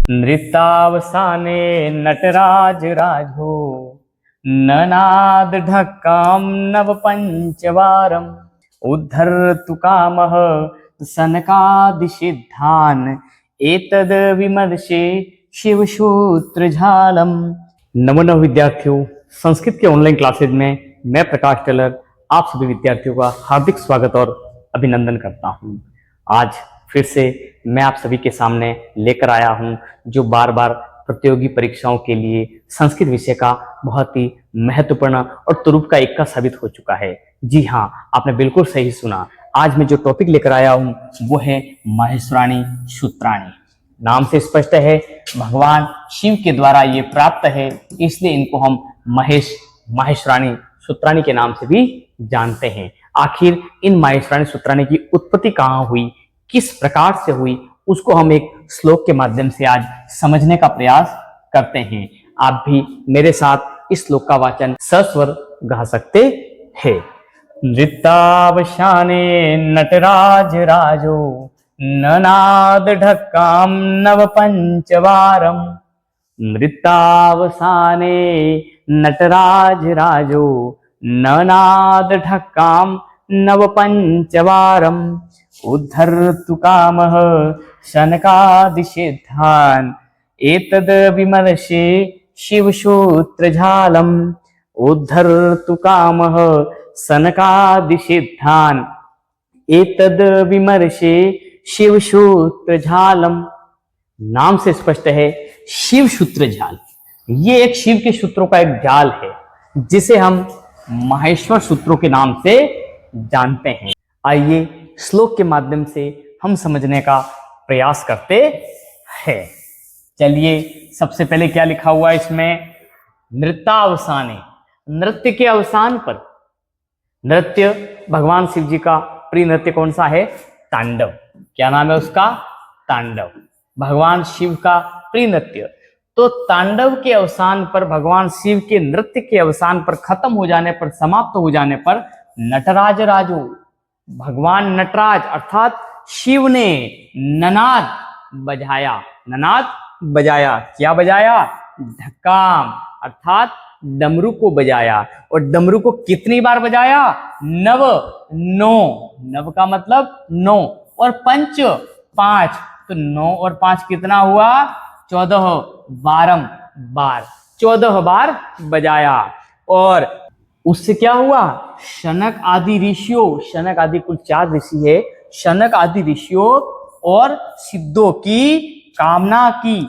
नृत्यावसाने नटराज राजो ननाद ढक्काम नव पंचवारम उद्धर्तु कामः सनकादिसिद्धान् एतद विमर्शे शिवसूत्रजालम। नमो नव विद्यार्थियों, संस्कृत के ऑनलाइन क्लासेज में मैं प्रकाश टेलर आप सभी विद्यार्थियों का हार्दिक स्वागत और अभिनंदन करता हूं। आज फिर से मैं आप सभी के सामने लेकर आया हूं जो बार बार प्रतियोगी परीक्षाओं के लिए संस्कृत विषय का बहुत ही महत्वपूर्ण और तुरुप का इक्का साबित हो चुका है। जी हाँ, आपने बिल्कुल सही सुना। आज मैं जो टॉपिक लेकर आया हूं वो है माहेश्वराणी सूत्राणी। नाम से स्पष्ट है, भगवान शिव के द्वारा ये प्राप्त है, इसलिए इनको हम माहेश्वराणी सूत्राणी के नाम से भी जानते हैं। आखिर इन माहेश्वराणी सूत्राणी की उत्पत्ति कहाँ हुई, किस प्रकार से हुई, उसको हम एक श्लोक के माध्यम से आज समझने का प्रयास करते हैं। आप भी मेरे साथ इस श्लोक का वाचन सस्वर गा सकते हैं। नृत्यावसाने नटराज राजो ननाद ढक्काम नव पंचवारम। नृत्यावसाने नटराज राजो ननाद ढक्काम नव पंचवारम उद्धर्तु कामः शनकादिसिद्धान् एतद विमर्शे शिवसूत्रजालम्। उद्धर्तु कामः शनकादिसिद्धान् एतद विमर्शे शिवसूत्रजालम्। नाम से स्पष्ट है, शिव सूत्र जाल। ये एक शिव के सूत्रों का एक जाल है जिसे हम माहेश्वर सूत्रों के नाम से जानते हैं। आइए श्लोक के माध्यम से हम समझने का प्रयास करते हैं। चलिए, सबसे पहले क्या लिखा हुआ है इसमें? नृत्यावसाने, नृत्य के अवसान पर। नृत्य भगवान शिव जी का प्रिय नृत्य कौन सा है? तांडव। क्या नाम है उसका? तांडव। भगवान शिव का प्रिय नृत्य। तो तांडव के अवसान पर, भगवान शिव के नृत्य के अवसान पर, खत्म हो जाने पर, समाप्त हो जाने पर नटराज राजो, भगवान नटराज अर्थात शिव ने ननाद बजाया। ननाद बजाया। क्या बजाया? ढक्काम अर्थात डमरू को बजाया। और डमरू को कितनी बार बजाया? नव, नौ। नव का मतलब नौ, और पंच पांच। तो 9 और 5 कितना हुआ? 14 बार 14 बार बजाया। और उससे क्या हुआ? शनक आदि ऋषियों, शनक आदि कुल 4 ऋषि है, शनक आदि ऋषियों और सिद्धों की कामना की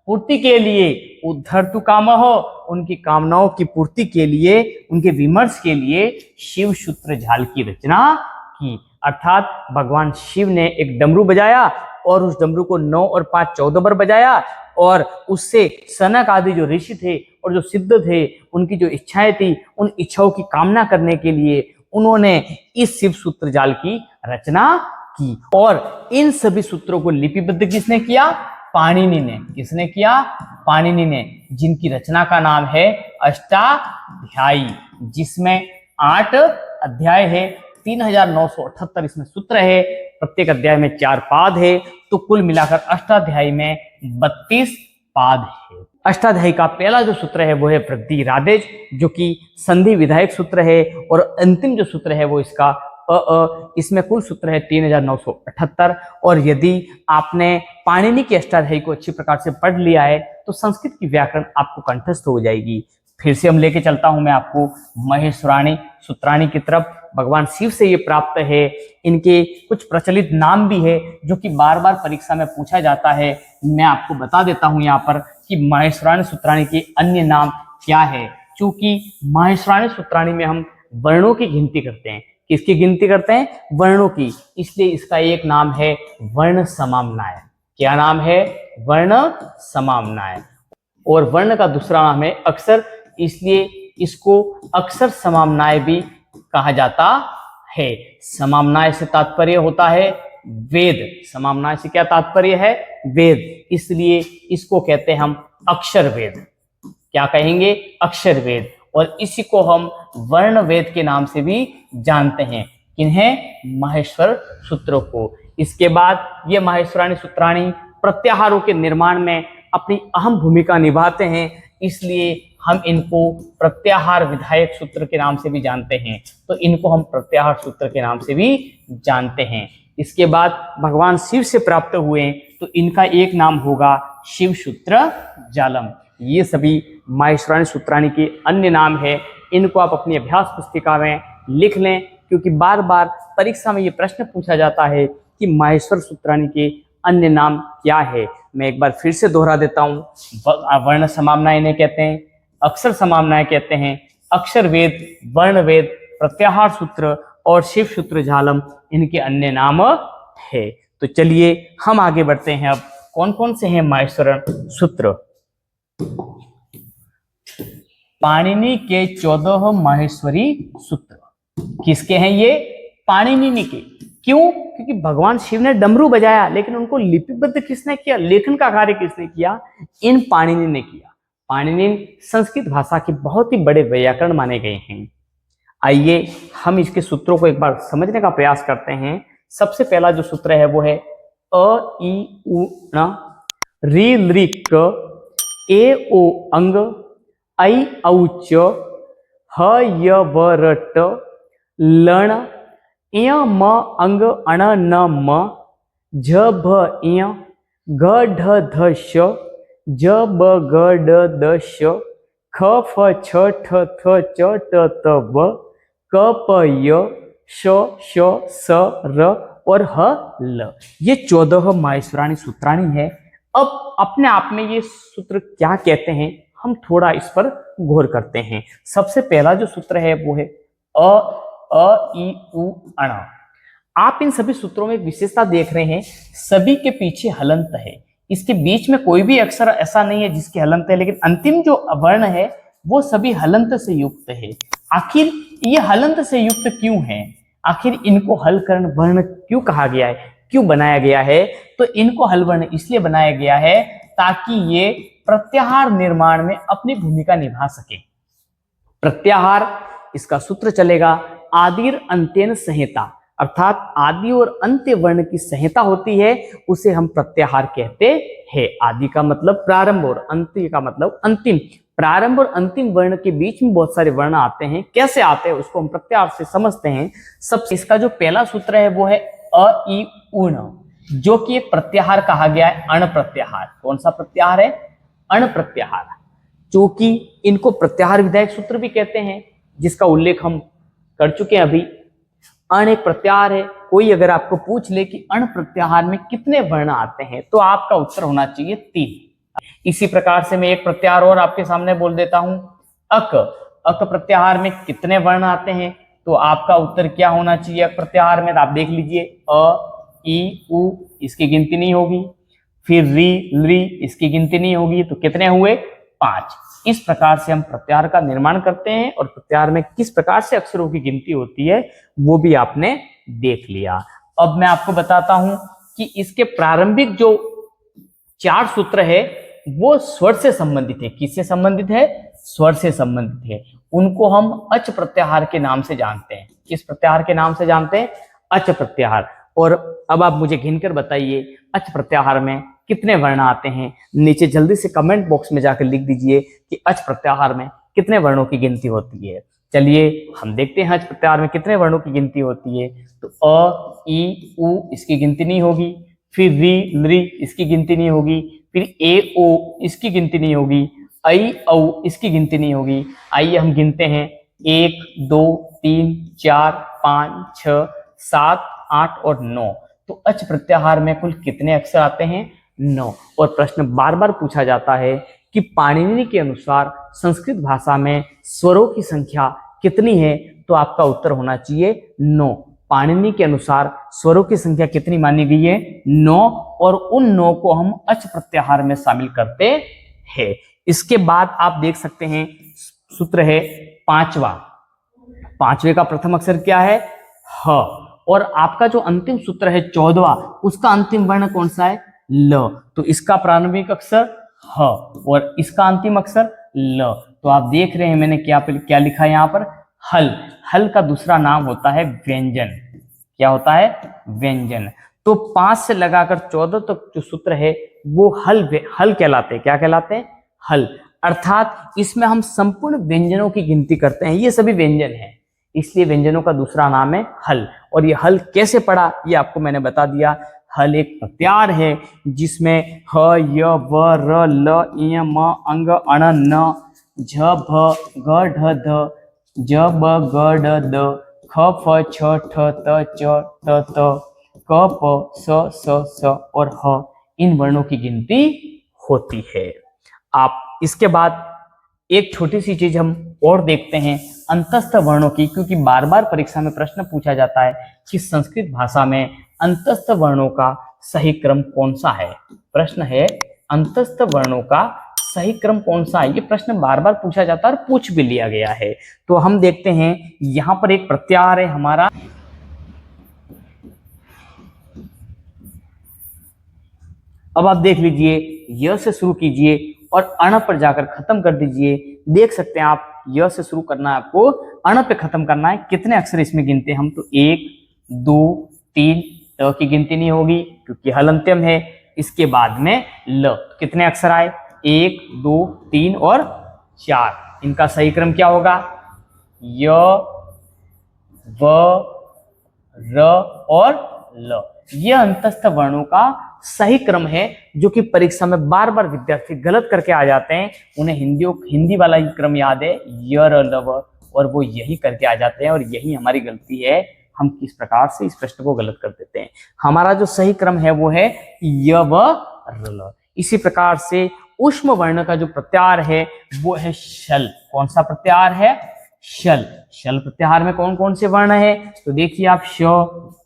पूर्ति के लिए, उद्धर्तु कामः, उनकी कामनाओं की पूर्ति के लिए, उनके विमर्श के लिए शिव सूत्र जाल की रचना की। अर्थात भगवान शिव ने एक डमरू बजाया और उस डमरू को 9 और 5 14 बार बजाया, और उससे सनक आदि जो ऋषि थे और जो सिद्ध थे, उनकी जो इच्छाएं थी, उन इच्छाओं की कामना करने के लिए उन्होंने इस शिव सूत्र जाल की रचना की। और इन सभी सूत्रों को लिपिबद्ध किसने किया? पाणिनि ने। किसने किया? पाणिनि ने, जिनकी रचना का नाम है अष्टाध्यायी, जिसमें 8 अध्याय है, 3978 इसमें सूत्र है, प्रत्येक अध्याय में 4 पाद है, तो कुल मिलाकर अष्टाध्यायी में 32 पाद है। अष्टाध्यायी का पहला जो सूत्र है वो है वृद्धि राधेज, जो कि संधि विधायक सूत्र है, और अंतिम जो सूत्र है वो इसका इसमें कुल सूत्र है 3978। और यदि आपने पाणिनि की अष्टाध्यायी को अच्छी प्रकार से पढ़ लिया है तो संस्कृत की व्याकरण आपको कंठस्थ हो जाएगी। फिर से हम लेके चलता हूं मैं आपको माहेश्वराणी सूत्राणी की तरफ। भगवान शिव से ये प्राप्त है। इनके कुछ प्रचलित नाम भी है जो कि बार बार परीक्षा में पूछा जाता है। मैं आपको बता देता हूं यहाँ पर कि माहेश्वराणी सूत्राणी के अन्य नाम क्या है। चूंकि माहेश्वराणी सूत्राणी में हम वर्णों की गिनती करते हैं। किसकी गिनती करते हैं? वर्णों की। इसलिए इसका एक नाम है वर्ण समाम्नाय। क्या नाम है? वर्ण समाम्नाय। और वर्ण का दूसरा नाम है अक्षर, इसलिए इसको अक्षर समाम्नाय भी कहा जाता है। समाम्नाय से तात्पर्य होता है वेद। समाम्नाय से क्या तात्पर्य है? वेद। इसलिए इसको कहते हैं हम अक्षर वेद। क्या कहेंगे? अक्षर वेद। और इसी को हम वर्ण वेद के नाम से भी जानते हैं। किन्हें? माहेश्वर सूत्रों को। इसके बाद ये माहेश्वराणी सूत्राणी प्रत्याहारों के निर्माण में अपनी अहम भूमिका निभाते हैं, इसलिए हम इनको प्रत्याहार विधायक सूत्र के नाम से भी जानते हैं। तो इनको हम प्रत्याहार सूत्र के नाम से भी जानते हैं। इसके बाद भगवान शिव से प्राप्त हुए, तो इनका एक नाम होगा शिव सूत्र जालम। ये सभी माहेश्वराणी सूत्राणी के अन्य नाम है। इनको आप अपनी अभ्यास पुस्तिका में लिख लें, क्योंकि बार बार परीक्षा में ये प्रश्न पूछा जाता है कि माहेश्वर सूत्राणी के अन्य नाम क्या है। मैं एक बार फिर से दोहरा देता हूँ। वर्ण समामनाएं इन्हें कहते हैं, अक्षर समामनाएं कहते हैं, अक्षर वेद, वर्ण वेद, प्रत्याहार सूत्र और शिव सूत्र जालम इनके अन्य नाम है। तो चलिए हम आगे बढ़ते हैं। अब कौन कौन से हैं माहेश्वरण सूत्र? पाणिनि के 14 माहेश्वरी सूत्र किसके हैं? ये पाणिनि के। क्यों? क्योंकि भगवान शिव ने डमरू बजाया, लेकिन उनको लिपिबद्ध किसने किया? लेखन का कार्य किसने किया? इन पाणिनि ने किया। पाणिनि संस्कृत भाषा के बहुत ही बड़े वैयाकरण माने गए हैं। आइए हम इसके सूत्रों को एक बार समझने का प्रयास करते हैं। सबसे पहला जो सूत्र है वो है अ ई उ ण, री लृ क, ए ओ अंग, ऐ औ च, ह य व र ट, लण, य म अंग अण न म, झ भ य, घ ढ ध श, ज ब ग ड द श, ख फ छ ठ थ च ट त व, क प य, श श स र और ह ल। ये 14 माहेश्वराणी सूत्राणी है। अब अपने आप में ये सूत्र क्या कहते हैं, हम थोड़ा इस पर गौर करते हैं। सबसे पहला जो सूत्र है वो है अ ई उ अण। आप इन सभी सूत्रों में विशेषता देख रहे हैं, सभी के पीछे हलंत है। इसके बीच में कोई भी अक्षर ऐसा नहीं है जिसके हलंत है, लेकिन अंतिम जो वर्ण है वो सभी हलंत से युक्त है। आखिर ये हलंत से युक्त क्यों है? आखिर इनको हलकर्ण वर्ण क्यों कहा गया है, क्यों बनाया गया है? तो इनको हल वर्ण इसलिए बनाया गया है ताकि ये प्रत्याहार निर्माण में अपनी भूमिका निभा सके। प्रत्याहार, इसका सूत्र चलेगा आदिर अंत्येन संहिता, अर्थात आदि और अंत्य वर्ण की संहिता होती है, उसे हम प्रत्याहार कहते हैं। आदि का मतलब प्रारंभ और अंत्य का मतलब अंतिम। प्रारंभ और अंतिम वर्ण के बीच में बहुत सारे वर्ण आते हैं, कैसे आते हैं उसको हम प्रत्याहार से समझते हैं। सब इसका जो पहला सूत्र है वो है अ ई उ ण, जो कि एक प्रत्याहार कहा गया है, अण प्रत्याहार। कौन सा प्रत्याहार है? अण प्रत्याहार, जो कि इनको प्रत्याहार विधायक सूत्र भी कहते हैं, जिसका उल्लेख हम कर चुके हैं अभी। अण एक प्रत्याहार है। कोई अगर आपको पूछ ले कि अण प्रत्याहार में कितने वर्ण आते हैं, तो आपका उत्तर होना चाहिए 3। इसी प्रकार से मैं एक प्रत्याहार और आपके सामने बोल देता हूं, अक। अक प्रत्याहार में कितने वर्ण आते हैं? तो आपका उत्तर क्या होना चाहिए अक प्रत्याहार में? तो आप देख लीजिए, अ ई उ, इसकी गिनती नहीं होगी। फिर री लृ, इसकी गिनती नहीं होगी। तो कितने हुए? 5। इस प्रकार से हम प्रत्याहार का निर्माण करते हैं, और प्रत्याहार में किस प्रकार से अक्षरों की गिनती होती है वो भी आपने देख लिया। अब मैं आपको बताता हूं कि इसके प्रारंभिक जो 4 सूत्र है वो स्वर से संबंधित है। किससे संबंधित है? स्वर से संबंधित है। उनको हम अच प्रत्याहार के नाम से जानते हैं। किस प्रत्याहार के नाम से जानते हैं? अच प्रत्याहार। और अब आप मुझे गिनकर बताइए, अच प्रत्याहार में कितने वर्ण आते हैं? नीचे जल्दी से कमेंट बॉक्स में जाकर लिख दीजिए कि अच प्रत्याहार में कितने वर्णों की गिनती होती है। चलिए हम देखते हैं अच प्रत्याहार में कितने वर्णों की गिनती होती है। तो अ ई उ, इसकी गिनती नहीं होगी। फिर री लृ, इसकी गिनती नहीं होगी। फिर ए ओ, इसकी गिनती नहीं होगी। ऐ औ, इसकी गिनती नहीं होगी। आइए हम गिनते हैं, 1 2 3 4 5 6 7 8 और 9। तो अच प्रत्याहार में कुल कितने अक्षर आते हैं? 9। और प्रश्न बार बार पूछा जाता है कि पाणिनि के अनुसार संस्कृत भाषा में स्वरों की संख्या कितनी है? तो आपका उत्तर होना चाहिए 9। पाणिनि के अनुसार स्वरों की संख्या कितनी मानी गई है? 9। और उन 9 को हम अच प्रत्याहार में शामिल करते हैं। इसके बाद आप देख सकते हैं सूत्र है 5वां। 5वें का प्रथम अक्षर क्या है? ह। और आपका जो अंतिम सूत्र है 14वां, उसका अंतिम वर्ण कौन सा है? ल। तो इसका प्रारंभिक अक्षर ह और इसका अंतिम अक्षर ल। तो आप देख रहे हैं मैंने क्या लिखा है यहाँ पर? हल। हल का दूसरा नाम होता है व्यंजन। क्या होता है? व्यंजन। तो 5 से लगाकर 14 तक जो सूत्र है वो हल कहलाते हैं। क्या कहलाते हैं? हल। अर्थात इसमें हम संपूर्ण व्यंजनों की गिनती करते हैं। ये सभी व्यंजन हैं, इसलिए व्यंजनों का दूसरा नाम है हल। और ये हल कैसे पढ़ा ये आपको मैंने बता दिया। हल एक प्रत्यार है जिसमें ह, य, व, र, ल, इ, म, अंग, अण, न, झ, भ, घ, ढ, ध, ज, ब, ग, ड, द, ख, फ, छ, ठ, त, च, त, क, प, स, और ह, इन वर्णों की गिनती होती है। आप इसके बाद एक छोटी सी चीज हम और देखते हैं अंतस्थ वर्णों की, क्योंकि बार बार परीक्षा में प्रश्न पूछा जाता है कि संस्कृत भाषा में अंतस्थ वर्णों का सही क्रम कौन सा है। प्रश्न है अंतस्थ वर्णों का सही क्रम कौन सा है। ये प्रश्न बार बार पूछा जाता है और पूछ भी लिया गया है। तो हम देखते हैं यहां पर एक प्रत्याहार है हमारा, अब आप देख लीजिए, य से शुरू कीजिए और अण पर जाकर खत्म कर दीजिए। देख सकते हैं आप, य से शुरू करना है आपको, अण पे खत्म करना है। कितने अक्षर इसमें गिनते हैं हम? तो 1 2 3, त की गिनती नहीं होगी क्योंकि हल अंत्यम है। इसके बाद में ल, कितने अक्षर आए? 1 2 3 और 4। इनका सही क्रम क्या होगा? य, व, र और ल। यह अंतस्थ वर्णों का सही क्रम है, जो कि परीक्षा में बार बार विद्यार्थी गलत करके आ जाते हैं। उन्हें हिंदी वाला ही क्रम याद है, य, र, ल, व, और वो यही करके आ जाते हैं। और यही हमारी गलती है, हम किस प्रकार से इस प्रश्न को गलत कर देते हैं। हमारा जो सही क्रम है वो है य, व, र, ल। इसी प्रकार से ऊष्म वर्ण का जो प्रत्याहार है वो है शल। कौन सा प्रत्याहार है? शल। शल प्रत्याहार में कौन कौन से वर्ण है? तो देखिए आप, श,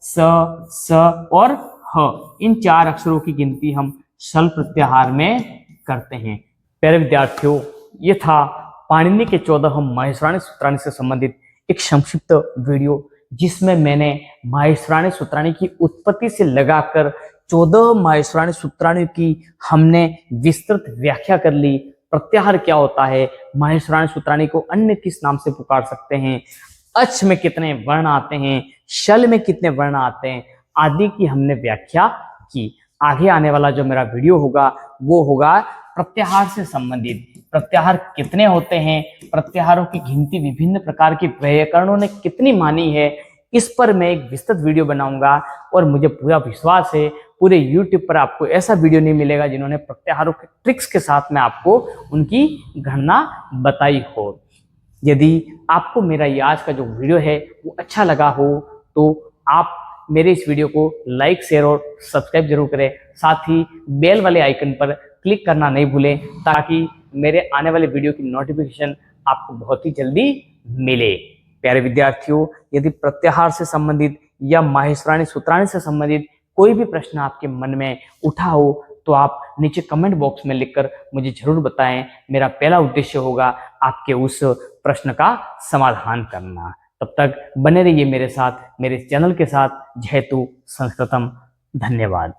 स और ह, इन 4 अक्षरों की गिनती हम शल प्रत्याहार में करते हैं। प्यारे विद्यार्थियों, ये था पाणिनि के 14 माहेश्वराणी सूत्राणी से संबंधित एक संक्षिप्त वीडियो, जिसमें मैंने माहेश्वराणी सूत्राणी की उत्पत्ति से लगाकर 14 माहेश्वराणी सूत्राणी की हमने विस्तृत व्याख्या कर ली। प्रत्याहार क्या होता है, माहेश्वराणी सूत्राणी को अन्य किस नाम से पुकार सकते हैं, अच् में कितने वर्ण आते हैं, शल में कितने वर्ण आते हैं, आदि की हमने व्याख्या की। आगे आने वाला जो मेरा वीडियो होगा वो होगा प्रत्याहार से संबंधित। प्रत्याहार कितने होते हैं, प्रत्याहारों की गिनती विभिन्न प्रकार के व्याकरणों ने कितनी मानी है, इस पर मैं एक विस्तृत वीडियो बनाऊंगा। और मुझे पूरा विश्वास है पूरे YouTube पर आपको ऐसा वीडियो नहीं मिलेगा जिन्होंने प्रत्याहारों के ट्रिक्स के साथ में आपको उनकी गणना बताई हो। यदि आपको मेरा ये आज का जो वीडियो है वो अच्छा लगा हो तो आप मेरे इस वीडियो को लाइक, शेयर और सब्सक्राइब जरूर करें। साथ ही बेल वाले आइकन पर क्लिक करना नहीं भूलें, ताकि मेरे आने वाले वीडियो की नोटिफिकेशन आपको बहुत ही जल्दी मिले। प्यारे विद्यार्थियों, यदि प्रत्याहार से संबंधित या माहेश्वराणी सूत्राणी से संबंधित कोई भी प्रश्न आपके मन में उठा हो तो आप नीचे कमेंट बॉक्स में लिखकर मुझे जरूर बताएं। मेरा पहला उद्देश्य होगा आपके उस प्रश्न का समाधान करना। तब तक बने रहिए मेरे साथ, मेरे चैनल के साथ। जयतु संस्कृतम। धन्यवाद।